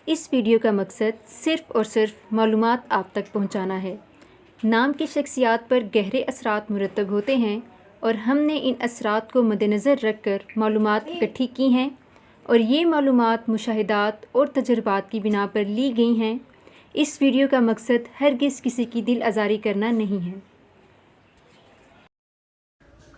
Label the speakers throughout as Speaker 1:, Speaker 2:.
Speaker 1: इस वीडियो का मकसद सिर्फ़ और सिर्फ मालूमात आप तक पहुंचाना है। नाम की शख्सियात पर गहरे असरात मुरतब होते हैं और हमने इन असरात को मद्देनज़र रख कर मालूमात इकट्ठी की हैं और ये मालूमात मुशाहिदात और तजर्बात की बिना पर ली गई हैं। इस वीडियो का मकसद हरगिज़ किसी की दिल आज़ारी करना नहीं है।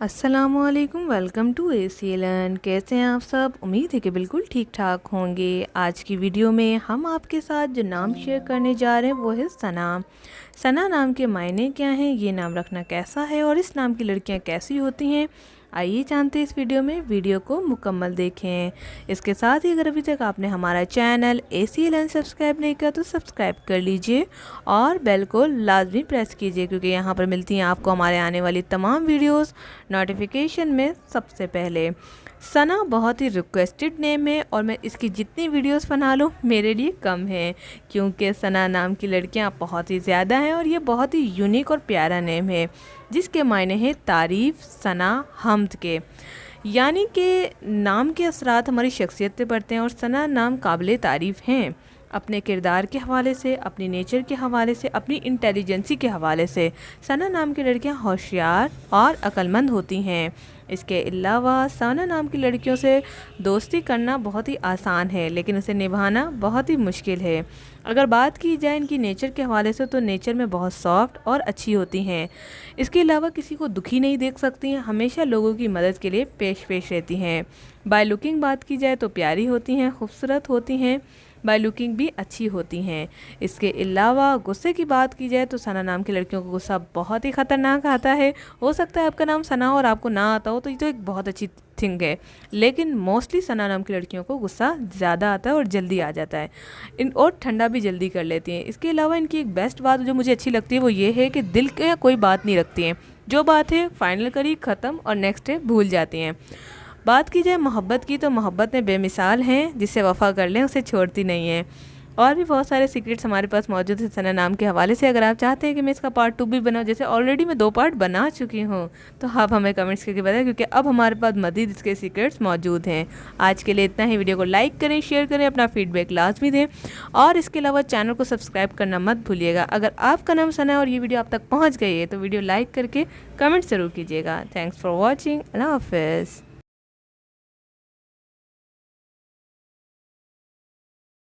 Speaker 2: अस्सलामुअलैकुम, वेलकम टू ACLN। कैसे हैं आप सब? उम्मीद है कि बिल्कुल ठीक ठाक होंगे। आज की वीडियो में हम आपके साथ जो नाम शेयर करने जा रहे हैं वो है सना। सना नाम के मायने क्या हैं, ये नाम रखना कैसा है और इस नाम की लड़कियां कैसी होती हैं, आइए जानते हैं इस वीडियो में। वीडियो को मुकम्मल देखें। इसके साथ ही अगर अभी तक आपने हमारा चैनल ACLN सब्सक्राइब नहीं किया तो सब्सक्राइब कर लीजिए और बेल को लाजमी प्रेस कीजिए, क्योंकि यहाँ पर मिलती हैं आपको हमारे आने वाली तमाम वीडियोस नोटिफिकेशन में सबसे पहले। सना बहुत ही रिक्वेस्टेड नेम है और मैं इसकी जितनी वीडियोस बना लूँ मेरे लिए कम है, क्योंकि सना नाम की लड़कियाँ बहुत ही ज़्यादा हैं और ये बहुत ही यूनिक और प्यारा नेम है जिसके मायने हैं तारीफ़, सना, हम्द के। यानी कि नाम के असरात हमारी शख्सियत पे पड़ते हैं और सना नाम काबिल तारीफ़ हैं अपने किरदार के हवाले से, अपनी नेचर के हवाले से, अपनी इंटेलिजेंसी के हवाले से। सना नाम की लड़कियां होशियार और अक्लमंद होती हैं। इसके अलावा सना नाम की लड़कियों से दोस्ती करना बहुत ही आसान है, लेकिन उसे निभाना बहुत ही मुश्किल है। अगर बात की जाए इनकी नेचर के हवाले से तो नेचर में बहुत सॉफ्ट और अच्छी होती हैं। इसके अलावा किसी को दुखी नहीं देख सकती हैं, हमेशा लोगों की मदद के लिए पेश रहती हैं। बाय लुकिंग बात की जाए तो प्यारी होती हैं, खूबसूरत होती हैं, बाय लुकिंग भी अच्छी होती हैं। इसके अलावा गुस्से की बात की जाए तो सना नाम की लड़कियों को गुस्सा बहुत ही ख़तरनाक आता है। हो सकता है आपका नाम सना और आपको ना आता हो, तो ये तो एक बहुत अच्छी थिंग है, लेकिन मोस्टली सना नाम की लड़कियों को गुस्सा ज़्यादा आता है और जल्दी आ जाता है और ठंडा भी जल्दी कर लेती हैं। इसके अलावा इनकी एक बेस्ट बात जो मुझे अच्छी लगती है वो ये है कि दिल के कोई बात नहीं रखती हैं। जो बात है फाइनल करी, ख़त्म और नेक्स्ट डे भूल जाती हैं। बात की जाए मोहब्बत की तो मोहब्बत में बेमिसाल हैं, जिससे वफ़ा कर लें उसे छोड़ती नहीं है। और भी बहुत सारे सीक्रेट्स हमारे पास मौजूद है सना नाम के हवाले से। अगर आप चाहते हैं कि मैं इसका पार्ट 2 भी बनाऊं, जैसे ऑलरेडी मैं 2 पार्ट बना चुकी हूं, तो आप हमें कमेंट्स करके बताएं, क्योंकि अब हमारे पास मज़ीद इसके सीक्रेट्स मौजूद हैं। आज के लिए इतना ही। वीडियो को लाइक करें, शेयर करें, अपना फीडबैक लाजमी दें और इसके अलावा चैनल को सब्सक्राइब करना मत भूलिएगा। अगर आपका नाम सना है और ये वीडियो आप तक पहुँच गई है तो वीडियो लाइक करके कमेंट ज़रूर कीजिएगा। Thanks for watching. अल्लाह हाफिज़।